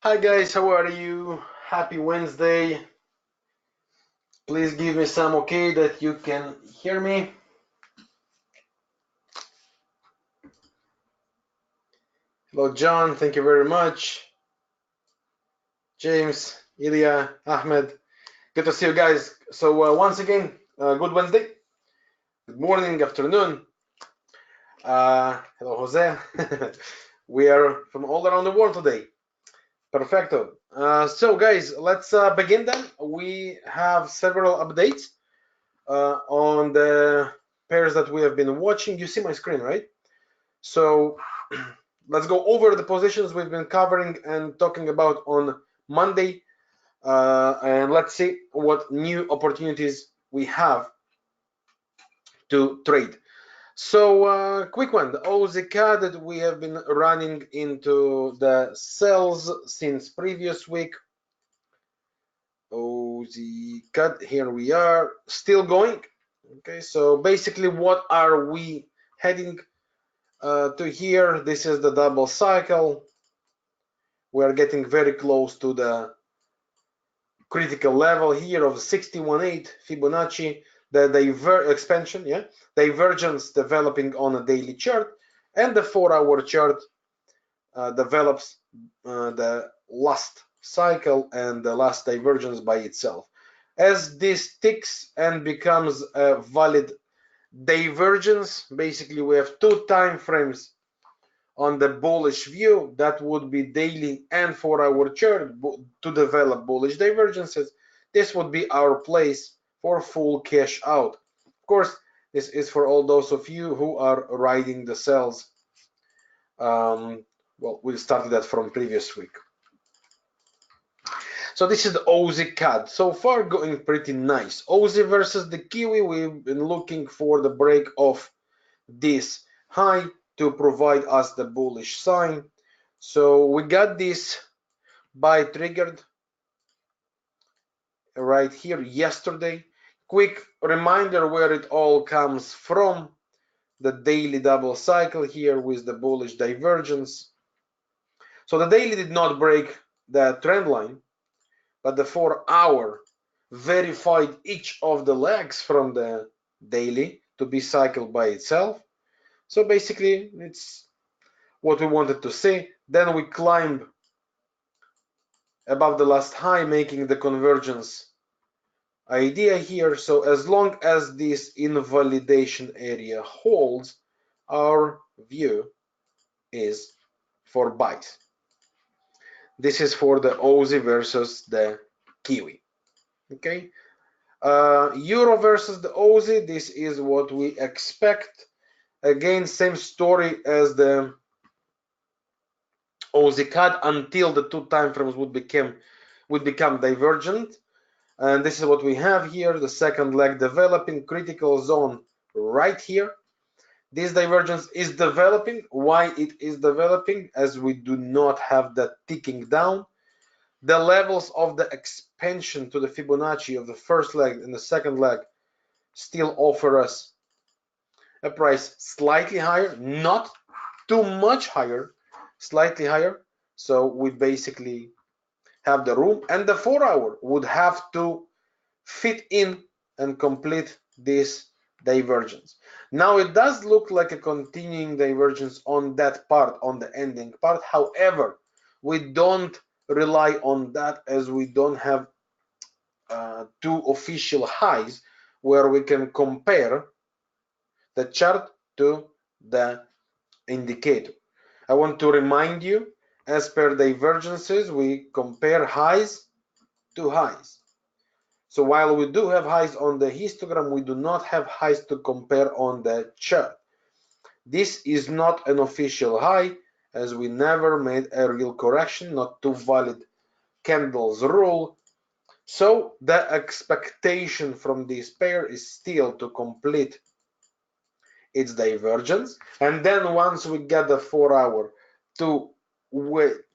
Hi guys, how are you? Happy Wednesday. Please give me some okay that you can hear me. Hello John, thank you very much. James, Ilya, Ahmed, good to see you guys. So once again, good Wednesday. Good morning, afternoon. Hello Jose. We are from all around the world today. Perfecto. So guys, let's begin then. We have several updates on the pairs that we have been watching. You see my screen, right? So let's go over the positions we've been covering and talking about on Monday, and let's see what new opportunities we have to trade. So quick one, the OZK that we have been running into the cells since previous week. OZK, here we are, still going. Okay, so basically what are we heading to here? This is the double cycle. We are getting very close to the critical level here of 61.8 Fibonacci, the expansion, divergence developing on a daily chart, and the 4-hour chart develops the last cycle and the last divergence by itself. As this ticks and becomes a valid divergence, basically we have two time frames on the bullish view, that would be daily and 4-hour chart to develop bullish divergences. This would be our place for full cash out. Of course, this is for all those of you who are riding the cells. Well, we started that from previous week. So this is the Aussie CAD. So far going pretty nice. Aussie versus the Kiwi, we've been looking for the break of this high to provide us the bullish sign. So we got this buy triggered right here yesterday. Quick reminder where it all comes from. The daily double cycle here with the bullish divergence. So the daily did not break the trend line, but the 4-hour verified each of the legs from the daily to be cycled by itself. So basically it's what we wanted to see. Then we climb above the last high, making the convergence idea here. So as long as this invalidation area holds, our view is for buys. This is for the Aussie versus the Kiwi. Okay. Euro versus the Aussie, this is what we expect. Again, same story as the Aussie CAD until the two time frames would become divergent. And this is what we have here, the second leg developing, critical zone right here. This divergence is developing. Why it is developing? As we do not have that ticking down. The levels of the expansion to the Fibonacci of the first leg and the second leg still offer us a price slightly higher, not too much higher, slightly higher. So we basically have the room, and the 4-hour would have to fit in and complete this divergence. Now it does look like a continuing divergence on that part, on the ending part. However, we don't rely on that, as we don't have two official highs where we can compare the chart to the indicator. I want to remind you, as per divergences, we compare highs to highs. So while we do have highs on the histogram, we do not have highs to compare on the chart. This is not an official high, as we never made a real correction, not two valid candles rule. So the expectation from this pair is still to complete its divergence, and then once we get the 4-hour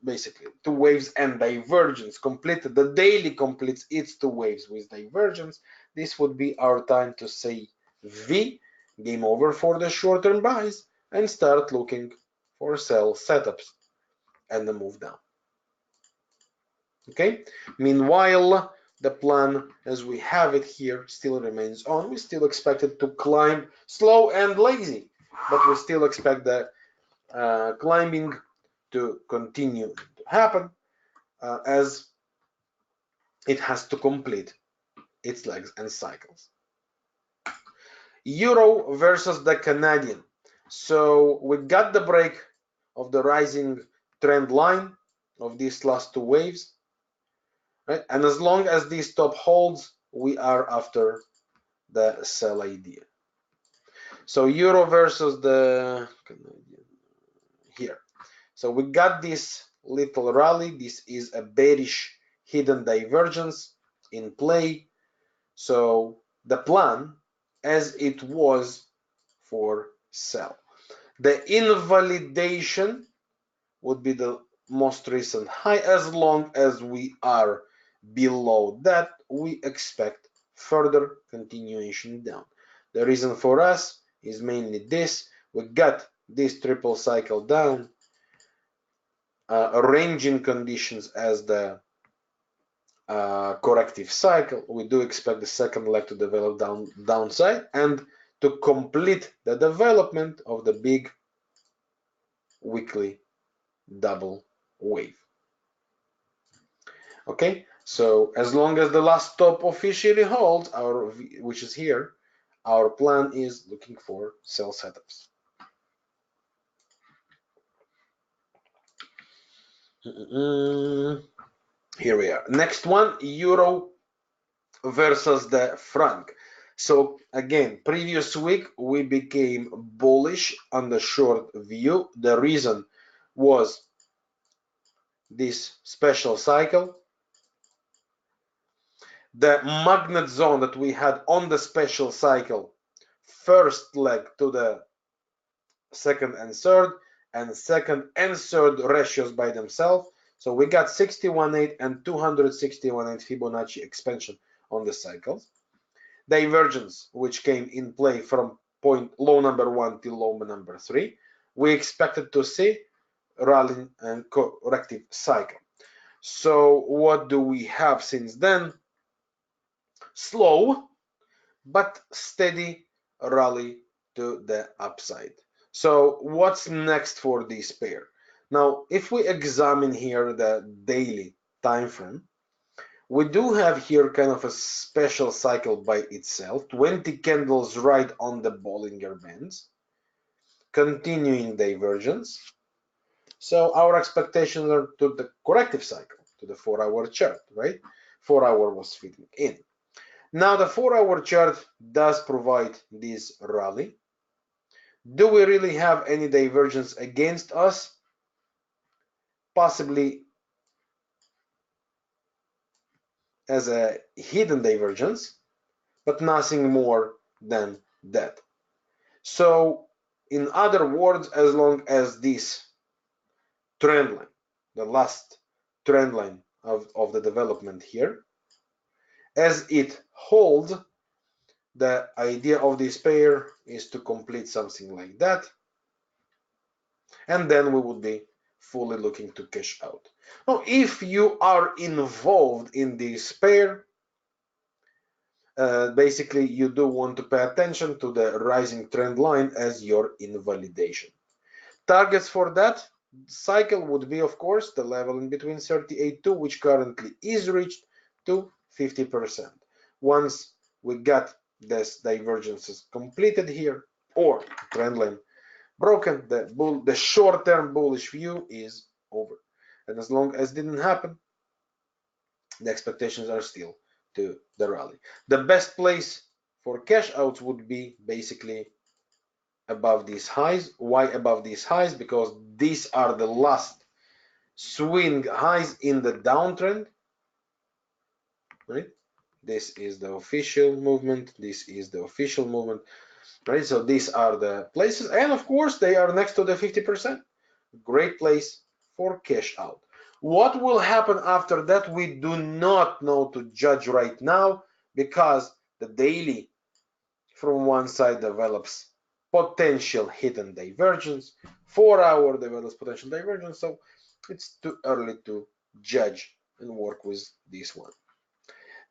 basically two waves and divergence completed, the daily completes its two waves with divergence, this would be our time to say V, game over for the short-term buys, and start looking for sell setups and the move down. Okay. Meanwhile, the plan as we have it here still remains on. We still expect it to climb slow and lazy, but we still expect the climbing to continue to happen as it has to complete its legs and cycles. Euro versus the Canadian. So we got the break of the rising trend line of these last two waves, right? And as long as this top holds, we are after the sell idea. So Euro versus the Canadian here. So we got this little rally. This is a bearish hidden divergence in play. So the plan as it was for sell. The invalidation would be the most recent high. As long as we are below that, we expect further continuation down. The reason for us is mainly this. We got this triple cycle down, ranging conditions as the corrective cycle. We do expect the second leg to develop downside and to complete the development of the big weekly double wave. Okay, so as long as the last stop officially holds, which is here, our plan is looking for sell setups. Here we are. Next one, Euro versus the franc. So again, previous week we became bullish on the short view. The reason was this special cycle. The magnet zone that we had on the special cycle, first leg to the second and third, and second and third ratios by themselves. So we got 61.8 and 261.8 Fibonacci expansion on the cycles. Divergence, which came in play from point low number 1 till low number 3. We expected to see rallying and corrective cycle. So what do we have since then? Slow but steady rally to the upside. So what's next for this pair? Now, if we examine here the daily time frame, we do have here kind of a special cycle by itself, 20 candles right on the Bollinger Bands, continuing divergence. So our expectations are to the corrective cycle, to the 4-hour chart, right? 4-hour was fitting in. Now the 4-hour chart does provide this rally. Do we really have any divergence against us? Possibly as a hidden divergence, but nothing more than that. So in other words, as long as this trend line, the last trend line of the development here, as it holds, the idea of this pair is to complete something like that, and then we would be fully looking to cash out. Now, if you are involved in this pair, basically you do want to pay attention to the rising trend line as your invalidation. Targets for that cycle would be, of course, the level in between 38.2, which currently is reached, to 50%. Once we got this divergences completed here, or trend line broken, the short-term bullish view is over. And as long as it didn't happen, the expectations are still to the rally. The best place for cash outs would be basically above these highs. Why above these highs? Because these are the last swing highs in the downtrend, right? This is the official movement. This is the official movement, right? So these are the places, and of course they are next to the 50%. Great place for cash out. What will happen after that, we do not know to judge right now, because the daily from one side develops potential hidden divergence, 4-hour develops potential divergence, so it's too early to judge and work with this one.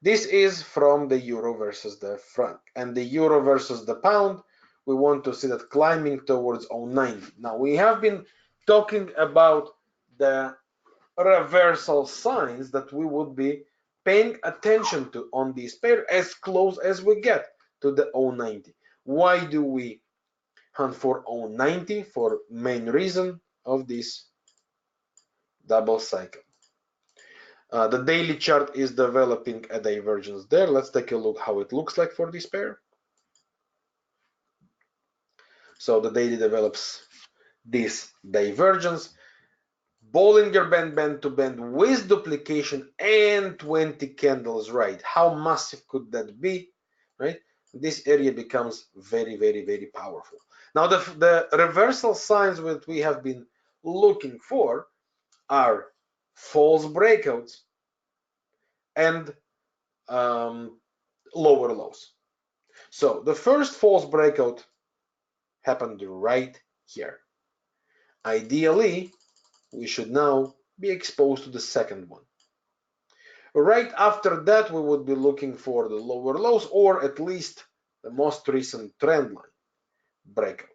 This is from the euro versus the franc, and the euro versus the pound, we want to see that climbing towards 0.90. Now we have been talking about the reversal signs that we would be paying attention to on this pair as close as we get to the 0.90. Why do we hunt for 0.90? For main reason of this double cycle. The daily chart is developing a divergence there. Let's take a look how it looks like for this pair. So the daily develops this divergence. Bollinger Band, band to band with duplication and 20 candles, right? How massive could that be, right? This area becomes very, very, very powerful. Now the reversal signs that we have been looking for are false breakouts and lower lows. So the first false breakout happened right here. Ideally, we should now be exposed to the second one. Right after that, we would be looking for the lower lows, or at least the most recent trend line breakout.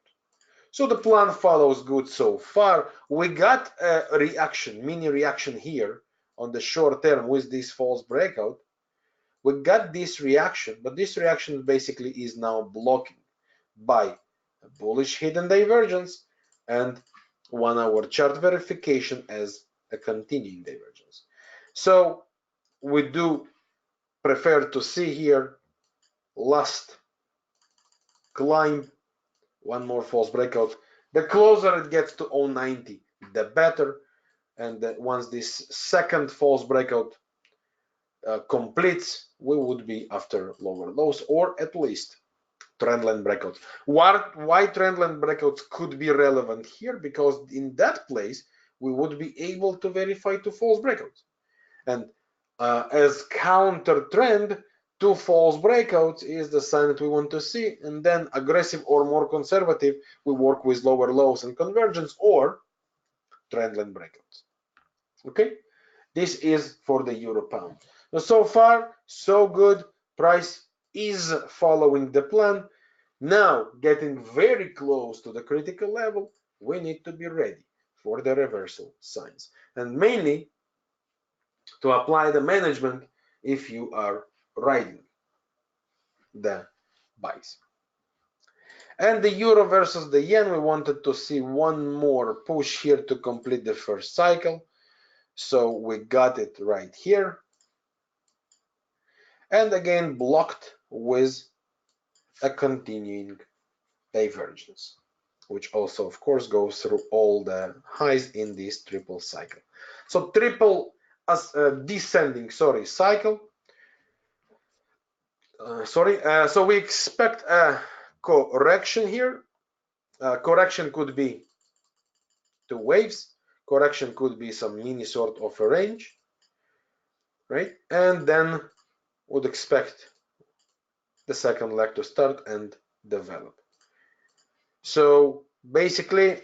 So the plan follows good so far. We got a reaction, mini reaction here on the short term with this false breakout. We got this reaction, but this reaction basically is now blocking by a bullish hidden divergence and 1 hour chart verification as a continuing divergence. So we do prefer to see here last climb, one more false breakout. The closer it gets to 0.90, the better. And once this second false breakout completes, we would be after lower lows, or at least trendline breakouts. Why trendline breakouts could be relevant here? Because in that place we would be able to verify 2 false breakouts, and as counter trend, 2 false breakouts is the sign that we want to see, and then aggressive or more conservative, we work with lower lows and convergence or trendline breakouts. Okay, this is for the euro pound. So far so good. Price is following the plan. Now, getting very close to the critical level, we need to be ready for the reversal signs, and mainly to apply the management if you are riding the buys. And the euro versus the yen, we wanted to see one more push here to complete the first cycle. So we got it right here. And again, blocked with a continuing divergence, which also, of course, goes through all the highs in this triple cycle. So triple descending, cycle. So we expect a correction here. Correction could be 2 waves. Correction could be some mini sort of a range, right? And then would expect the second leg to start and develop. So basically,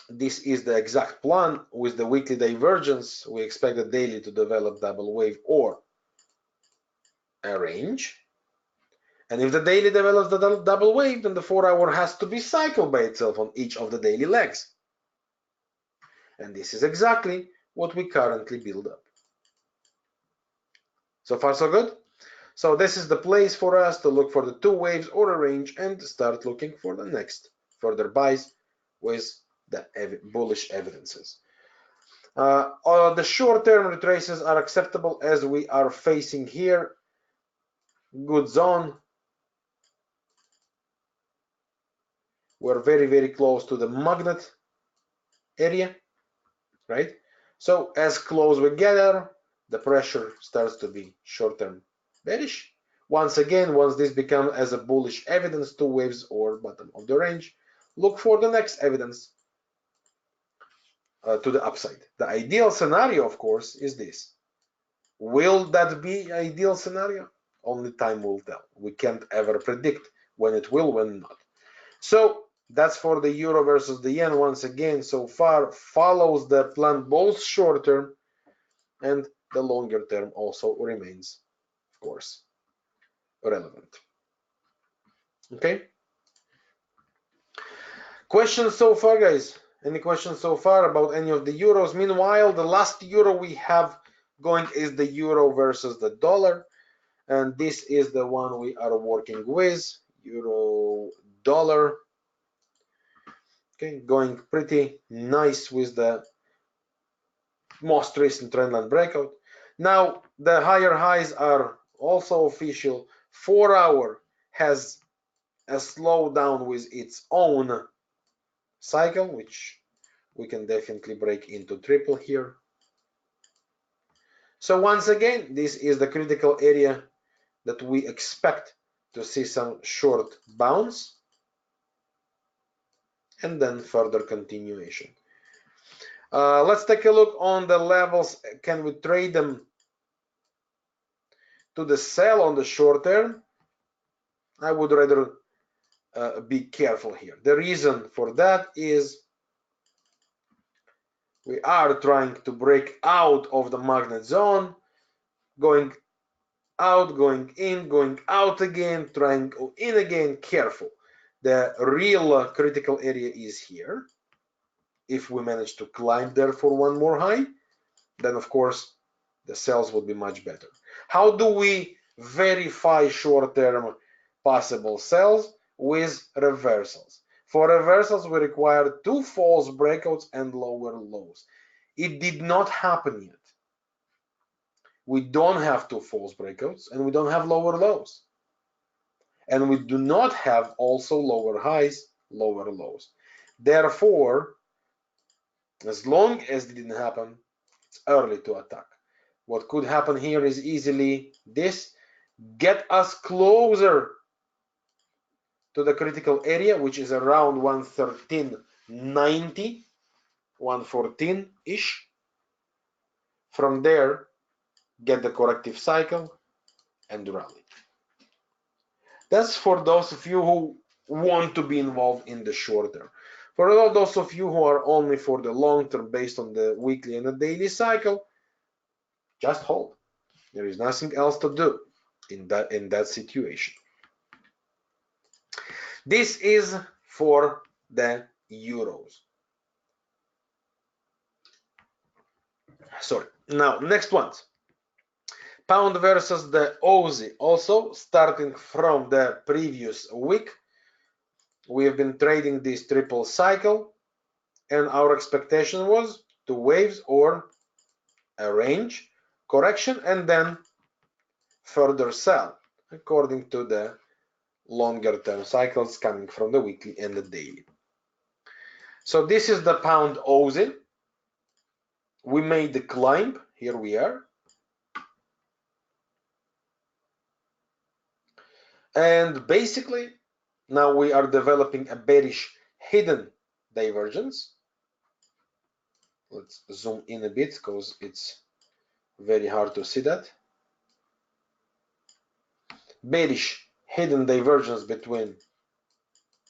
this is the exact plan. With the weekly divergence, we expect the daily to develop double wave or a range. And if the daily develops the double wave, then the 4 hour has to be cycled by itself on each of the daily legs. And this is exactly what we currently build up. So far so good. So this is the place for us to look for the 2 waves or a range and start looking for the next further buys with the bullish evidences. The short-term retraces are acceptable as we are facing here. Good zone. We're very, very close to the magnet area, right? So as close we get there, the pressure starts to be short-term bearish. Once again, once this becomes as a bullish evidence, 2 waves or bottom of the range, look for the next evidence to the upside. The ideal scenario, of course, is this. Will that be ideal scenario? Only time will tell. We can't ever predict when it will, when not. So that's for the euro versus the yen. Once again, so far follows the plan both short term and the longer term also remains, of course, relevant. Okay. Questions so far, guys? Any questions so far about any of the euros? Meanwhile, the last euro we have going is the euro versus the dollar, and this is the one we are working with, euro dollar. Okay, going pretty nice with the most recent trendline breakout. Now the higher highs are also official. 4 hour has a slowdown with its own cycle, which we can definitely break into triple here. So once again, this is the critical area that we expect to see some short bounce and then further continuation. Let's take a look on the levels. Can we trade them to the sell on the short term? I would rather be careful here. The reason for that is we are trying to break out of the magnet zone, going out, going in, going out again, trying to go in again. Careful. The real critical area is here. If we manage to climb there for one more high, then of course the sells would be much better. How do we verify short-term possible sells? With reversals. For reversals, we require 2 false breakouts and lower lows. It did not happen yet. We don't have 2 false breakouts and we don't have lower lows. And we do not have also lower highs, lower lows. Therefore, as long as it didn't happen, it's early to attack. What could happen here is easily this: get us closer to the critical area, which is around 113.90, 114-ish. From there, get the corrective cycle and rally. That's for those of you who want to be involved in the short term. For all those of you who are only for the long term based on the weekly and the daily cycle, just hold. There is nothing else to do in that situation. This is for the euros. Sorry. Now, next ones. Pound versus the Aussie. Also, starting from the previous week, we have been trading this triple cycle, and our expectation was 2 waves or a range correction and then further sell according to the longer term cycles coming from the weekly and the daily. So this is the pound Aussie. We made the climb. Here we are. And basically, now we are developing a bearish hidden divergence. Let's zoom in a bit because it's very hard to see that. Bearish hidden divergence between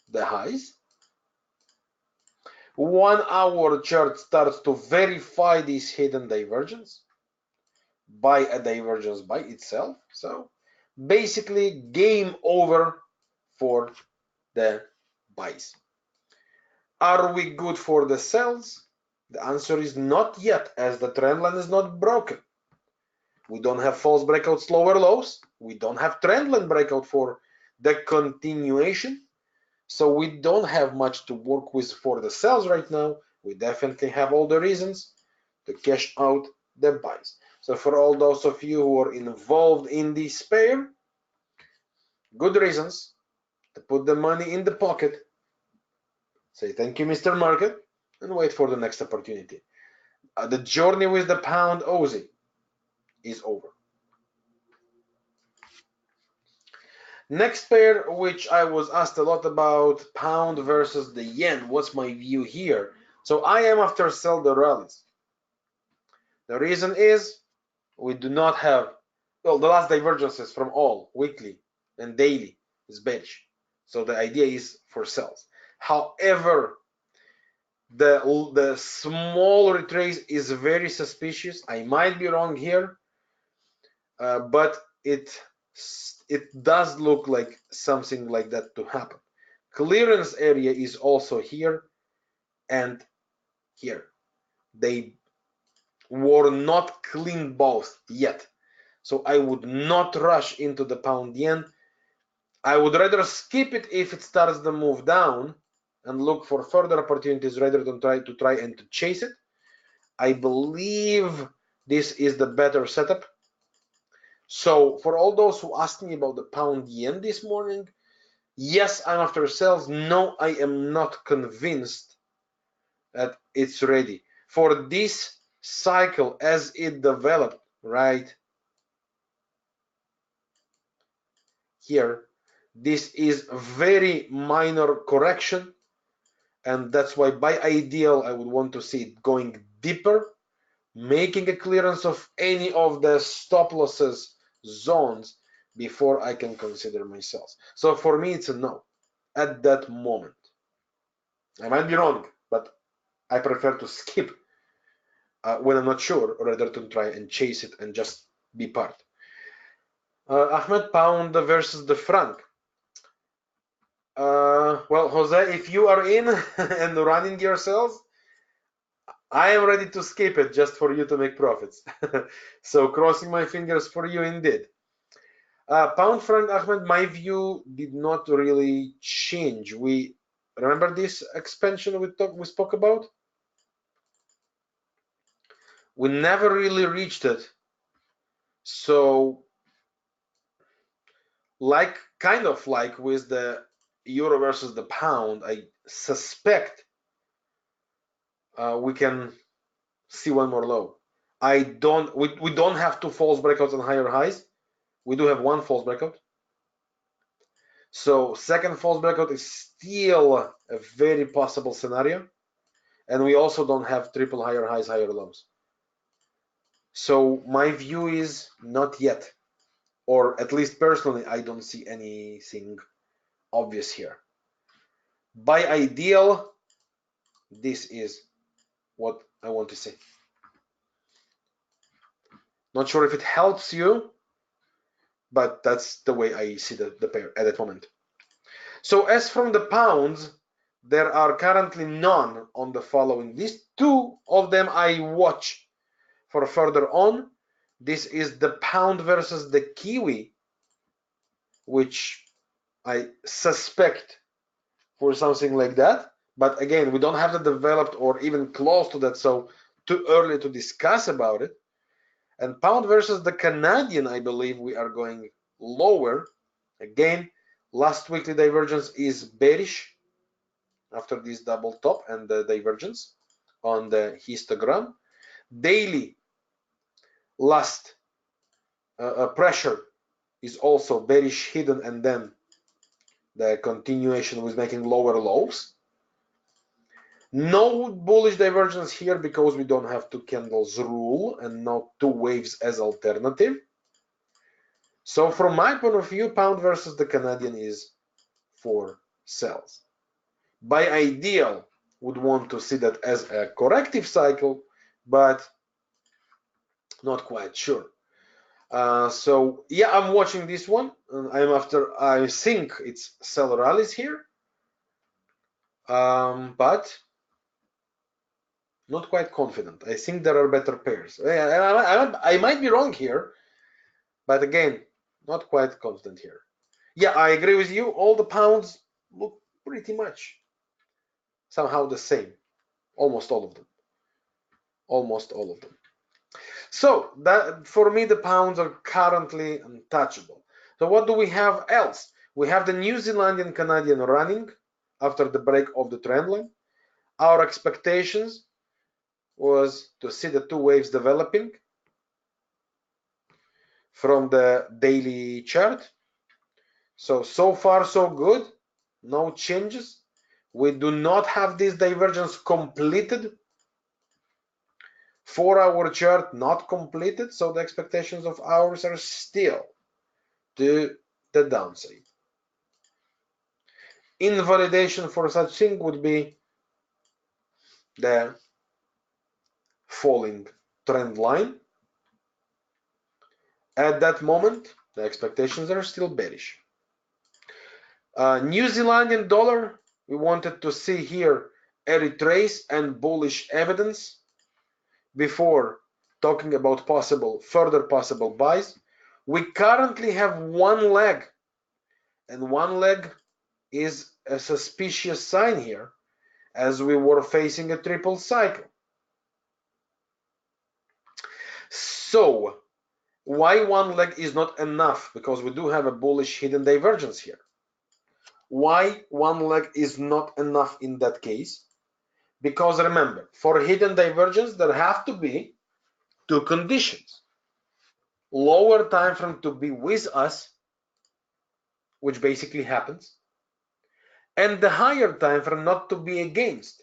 the highs. 1 hour chart starts to verify this hidden divergence by a divergence by itself. So basically, game over for the buys. Are we good for the sells? The answer is not yet, as the trend line is not broken. We don't have false breakouts, lower lows. We don't have trend line breakout for the continuation. So we don't have much to work with for the sells right now. We definitely have all the reasons to cash out the buys. So for all those of you who are involved in this pair, good reasons to put the money in the pocket, say thank you, Mr. Market, and wait for the next opportunity. The journey with the pound Aussie is over. Next pair, which I was asked a lot about, pound versus the yen. What's my view here? So I am after sell the rallies. The reason is we do not have, well, the last divergences from all weekly and daily is bearish. So the idea is for sells. However, The small retrace is very suspicious. I might be wrong here, but it does look like something like that to happen. Clearance area is also here and here. They were not clean both yet, so I would not rush into the pound yen. I would rather skip it if it starts the move down and look for further opportunities rather than try and to chase it. I believe this is the better setup. So for all those who asked me about the pound yen this morning, yes, I'm after sales. No, I am not convinced that it's ready. For this cycle as it developed right here, this is very minor correction, and that's why by ideal I would want to see it going deeper, making a clearance of any of the stop losses zones before I can consider my sales. So for me it's a no at that moment. I might be wrong, but I prefer to skip when I'm not sure, rather than try and chase it and just be part. Ahmed, pound versus the franc. Well, Jose, if you are in and running your sales, I am ready to skip it just for you to make profits. So crossing my fingers for you indeed. Pound franc, Ahmed, my view did not really change. We remember this expansion we spoke about? We never really reached it. So kind of like with the euro versus the pound, I suspect we can see one more low. We don't have two false breakouts and higher highs. We do have one false breakout. So second false breakout is still a very possible scenario. And we also don't have triple higher highs, higher lows. So my view is not yet, or at least personally, I don't see anything obvious here. By ideal, this is what I want to say. Not sure if it helps you, but that's the way I see the pair at that moment. So as from the pounds, there are currently none on the following. These two of them I watch for further on. This is the pound versus the Kiwi, which I suspect for something like that. But again, we don't have it developed or even close to that, so too early to discuss about it. And pound versus the Canadian, I believe we are going lower. Again, last weekly divergence is bearish after this double top and the divergence on the histogram. Daily last pressure is also bearish hidden, and then the continuation was making lower lows. No bullish divergence here because we don't have two candles rule and no two waves as alternative. So from my point of view, pound versus the Canadian is for sells. By ideal, would want to see that as a corrective cycle, but not quite sure. So yeah, I'm watching this one. I think it's sell rallies here, but not quite confident. I think there are better pairs. I might be wrong here, but again, not quite confident here. Yeah, I agree with you. All the pounds look pretty much somehow the same. Almost all of them. Almost all of them. So that for me, the pounds are currently untouchable. So what do we have else? We have the New Zealandian Canadian running after the break of the trend line. Our expectations was to see the two waves developing from the daily chart. So far so good, no changes. We do not have this divergence completed. 4-hour chart not completed, so the expectations of ours are still to the downside. Invalidation for such thing would be the falling trend line. At that moment, the expectations are still bearish. New Zealandian dollar, we wanted to see here a retrace and bullish evidence before talking about further possible buys. We currently have one leg, and one leg is a suspicious sign here, as we were facing a triple cycle. So why one leg is not enough? Because we do have a bullish hidden divergence here. Why one leg is not enough in that case? Because remember, for hidden divergence, there have to be two conditions. Lower time frame to be with us, which basically happens, and the higher time frame not to be against,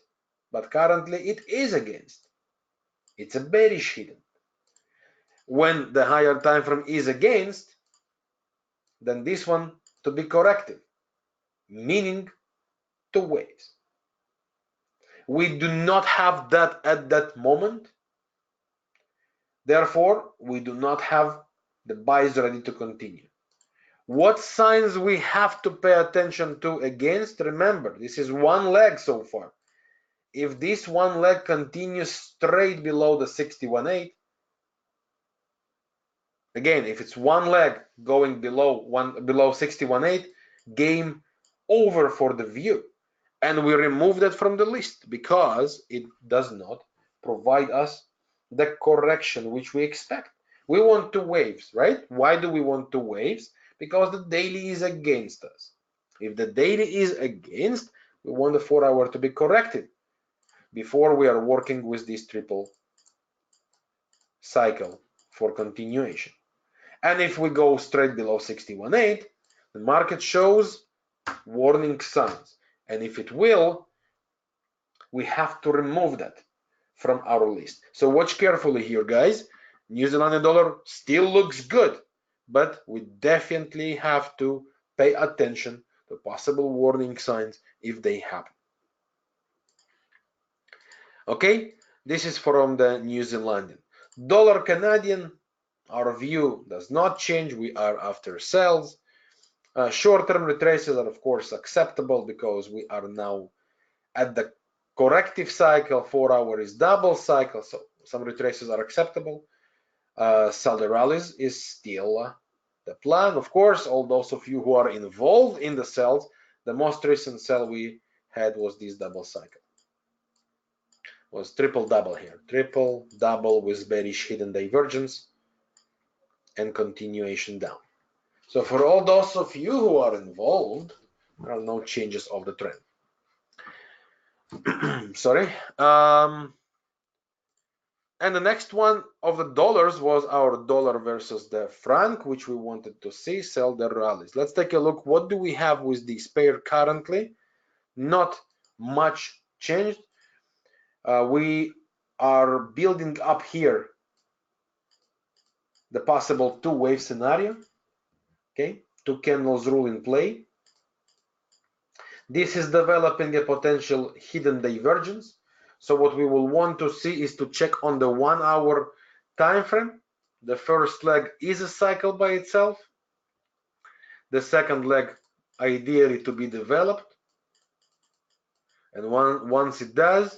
but currently it is against. It's a bearish hidden. When the higher time frame is against, then this one to be corrective, meaning two waves. We do not have that at that moment. Therefore, we do not have the buys ready to continue. What signs we have to pay attention to against? Remember, this is one leg so far. If this one leg continues straight below the 61.8, again, if it's one leg going below 61.8, game over for the view. And we remove that from the list because it does not provide us the correction which we expect. We want two waves, right? Why do we want two waves? Because the daily is against us. If the daily is against, we want the 4 hour to be corrected before we are working with this triple cycle for continuation. And if we go straight below 61.8, the market shows warning signs. And if it will, we have to remove that from our list. So watch carefully here, guys. New Zealand dollar still looks good, but we definitely have to pay attention to possible warning signs if they happen. Okay, this is from the New Zealandian. Dollar Canadian, our view does not change. We are after sells. Short-term retraces are of course acceptable because we are now at the corrective cycle. 4 hour is double cycle, so some retraces are acceptable. Sell the rallies is still the plan. Of course, all those of you who are involved in the sells, the most recent sell we had was this double cycle. Was triple double here, triple double with bearish hidden divergence and continuation down. So for all those of you who are involved, there are no changes of the trend. Sorry. And the next one of the dollars was our dollar versus the franc, which we wanted to see sell the rallies. Let's take a look. What do we have with this pair currently? Not much changed. We are building up here the possible two wave scenario. Okay, two candles rule in play. This is developing a potential hidden divergence. So what we will want to see is to check on the 1 hour time frame. The first leg is a cycle by itself. The second leg ideally to be developed. And once it does,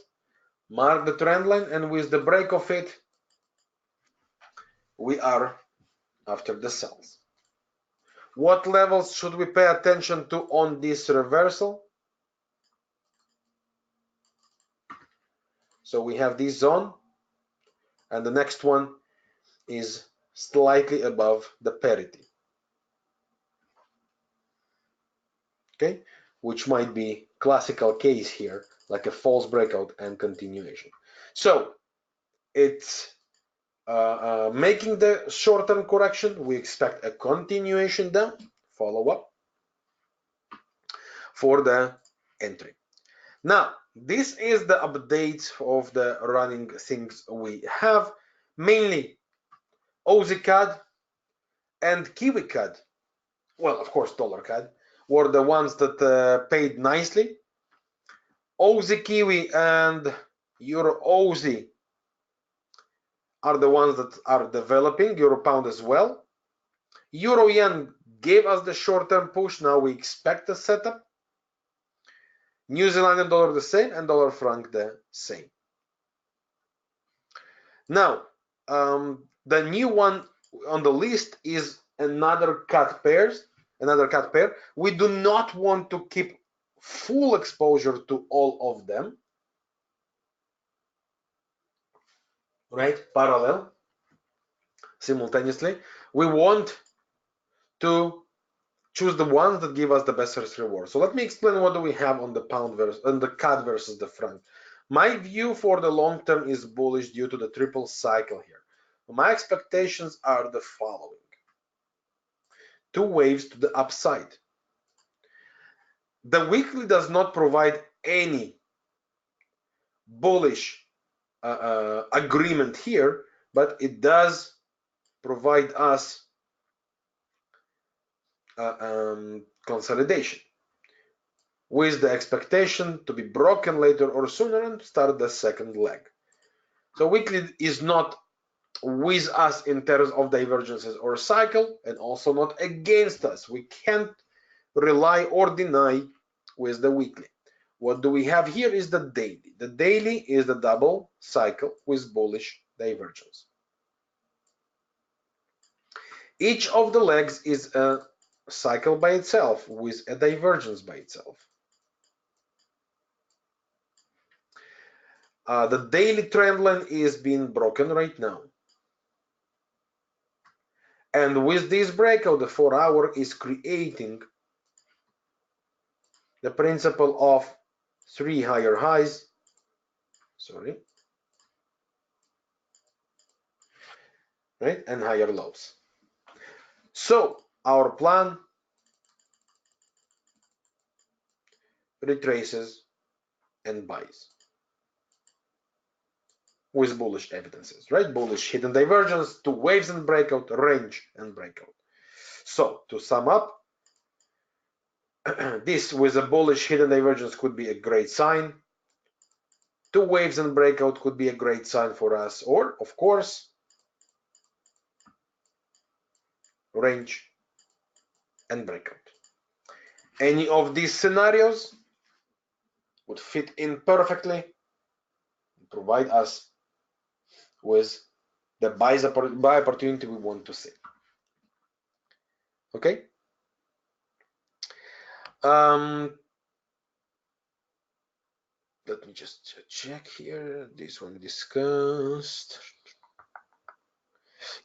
mark the trend line, and with the break of it, we are after the sells. What levels should we pay attention to on this reversal? So we have this zone, and the next one is slightly above the parity. Okay, which might be classical case here, like a false breakout and continuation. So it's making the short-term correction. We expect a continuation down, follow up for the entry. Now, this is the update of the running things we have, mainly Aussie CAD and Kiwi CAD. Well, of course, dollar CAD were the ones that paid nicely. Aussie, Kiwi, and Euro Aussie are the ones that are developing, Euro Pound as well. Euro Yen gave us the short-term push. Now we expect a setup. New Zealand dollar the same, and dollar franc the same. Now, the new one on the list is another cut pair. We do not want to keep full exposure to all of them, right? Parallel, simultaneously. We want to choose the ones that give us the best risk reward. So let me explain what do we have on the pound versus on the CAD versus the franc. My view for the long term is bullish due to the triple cycle here. My expectations are the following. Two waves to the upside. The weekly does not provide any bullish agreement here, but it does provide us consolidation with the expectation to be broken later or sooner and start the second leg. So weekly is not with us in terms of divergences or cycle, and also not against us. We can't rely or deny with the weekly. What do we have here is the daily. The daily is the double cycle with bullish divergence. Each of the legs is a cycle by itself with a divergence by itself. The daily trend line is being broken right now. And with this breakout, the 4-hour is creating the principle of 3 higher highs, right, and higher lows. So our plan retraces and buys with bullish evidences, right? Bullish hidden divergence, 2 waves and breakout, range and breakout. So to sum up, this with a bullish hidden divergence could be a great sign. 2 waves and breakout could be a great sign for us, or of course, range and breakout. Any of these scenarios would fit in perfectly and provide us with the buy opportunity we want to see. Okay. Let me just check here. This one discussed.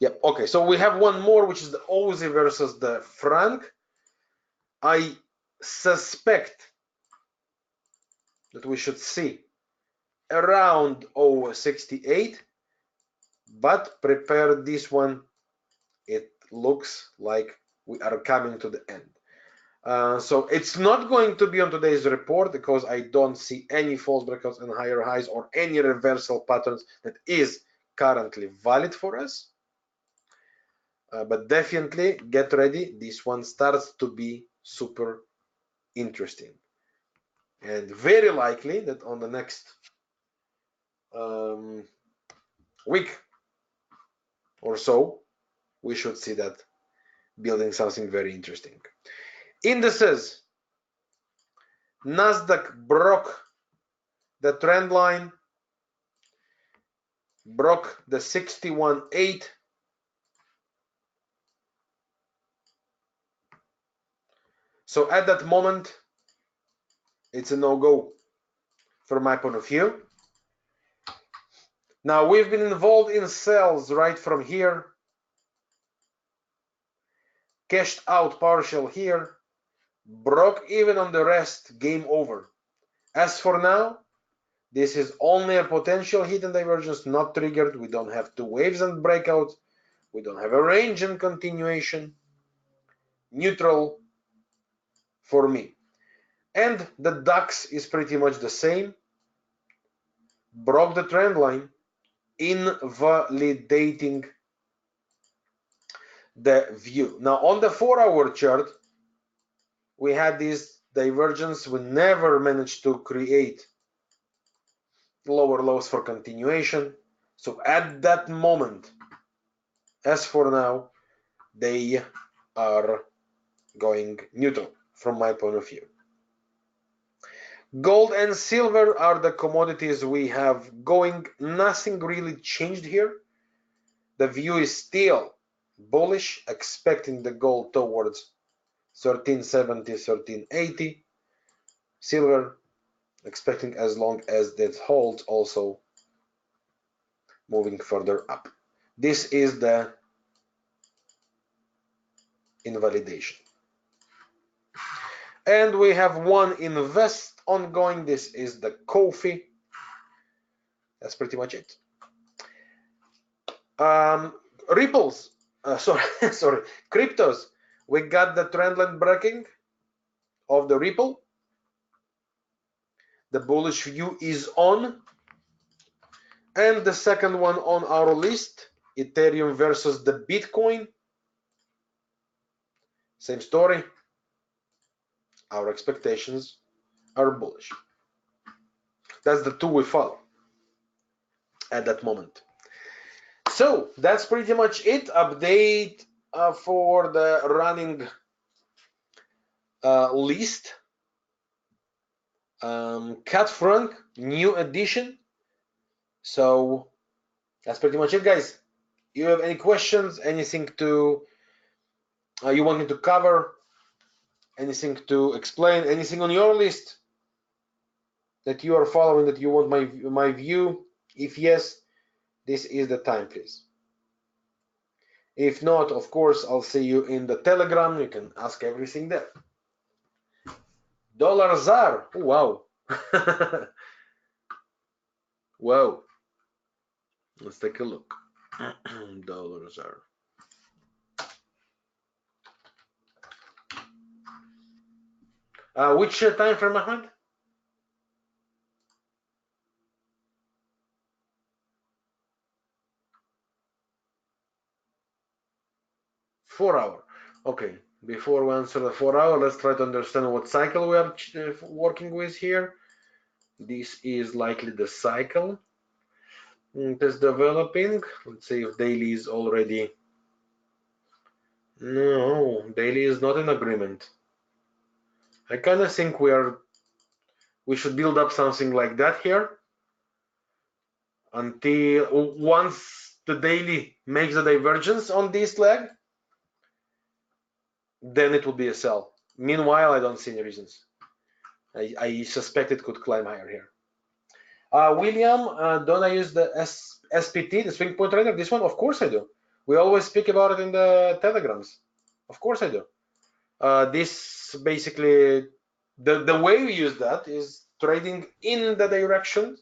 Yep. Okay. So we have one more, which is the Aussie versus the franc. I suspect that we should see around 0.68, but prepare this one. It looks like we are coming to the end. So it's not going to be on today's report because I don't see any false breakouts and higher highs or any reversal patterns that is currently valid for us. But definitely get ready. This one starts to be super interesting. And very likely that on the next week or so, we should see that building something very interesting. Indices. Nasdaq broke the trend line, broke the 61.8. So at that moment, it's a no-go from my point of view. Now we've been involved in sales right from here, cashed out partial here, broke even on the rest, game over. As for now, this is only a potential hidden divergence, not triggered. We don't have 2 waves and breakouts. We don't have a range and continuation. Neutral for me. And the DAX is pretty much the same. Broke the trend line, invalidating the view. Now on the 4-hour chart, we had this divergence. We never managed to create lower lows for continuation. So at that moment, as for now, they are going neutral from my point of view. Gold and silver are the commodities we have going. Nothing really changed here. The view is still bullish, expecting the gold towards 1370, 1380. Silver expecting, as long as that holds, also moving further up. This is the invalidation. And we have one invest ongoing. This is the coffee. That's pretty much it. Ripples, sorry, cryptos. We got the trendline breaking of the Ripple. The bullish view is on. And the second one on our list, Ethereum versus the Bitcoin. Same story. Our expectations are bullish. That's the two we follow at that moment. So that's pretty much it. Update for the running list. Cat Frank, new edition. So that's pretty much it, guys. You have any questions? Anything to you want me to cover? Anything to explain? Anything on your list that you are following that you want my view? If yes, this is the time, please. If not, of course, I'll see you in the Telegram. You can ask everything there. Dollar ZAR. Oh, wow. Wow. Let's take a look. Dollar ZAR. Which time frame, Ahmed? Four-hour. Okay. Before we answer the 4 hour, let's try to understand what cycle we are working with here. This is likely the cycle. It is developing. Let's see if daily is already. No, daily is not in agreement. I kind of think we should build up something like that here until once the daily makes a divergence on this leg, then it will be a sell. Meanwhile, I don't see any reasons. I suspect it could climb higher here. William, don't I use the SPT, the swing point trader? This one, of course I do. We always speak about it in the telegrams. Of course I do. This basically, the way we use that is trading in the direction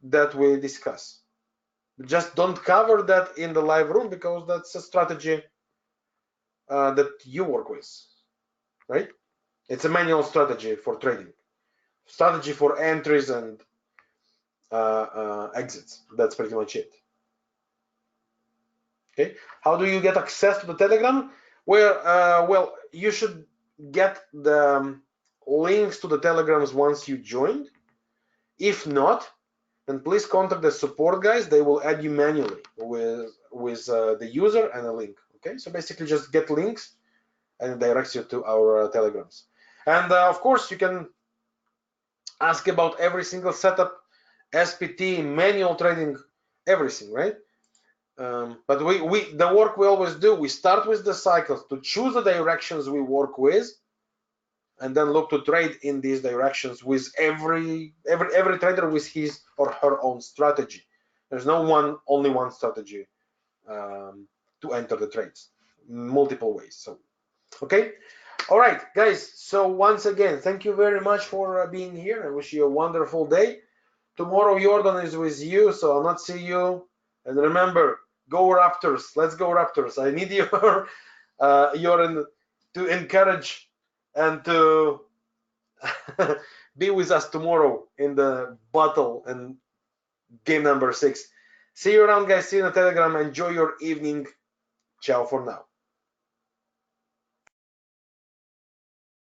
that we discuss. Just don't cover that in the live room because that's a strategy that you work with, right? It's a manual strategy for trading, strategy for entries and exits. That's pretty much it. Okay. How do you get access to the Telegram? Well, you should get the links to the Telegrams once you joined. If not, then please contact the support guys. They will add you manually with the user and a link. Okay. So basically, just get links and it directs you to our Telegrams. And of course, you can ask about every single setup, SPT, manual trading, everything, right? But the work we always do, we start with the cycles to choose the directions we work with, and then look to trade in these directions with every trader with his or her own strategy. There's no only one strategy to enter the trades, multiple ways. So, okay. All right, guys. So once again, thank you very much for being here. I wish you a wonderful day. Tomorrow, Jordan is with you, so I'll not see you. And remember, go Raptors. Let's go Raptors. I need your to encourage and to be with us tomorrow in the battle and game number 6. See you around, guys. See you in the Telegram. Enjoy your evening. Ciao for now.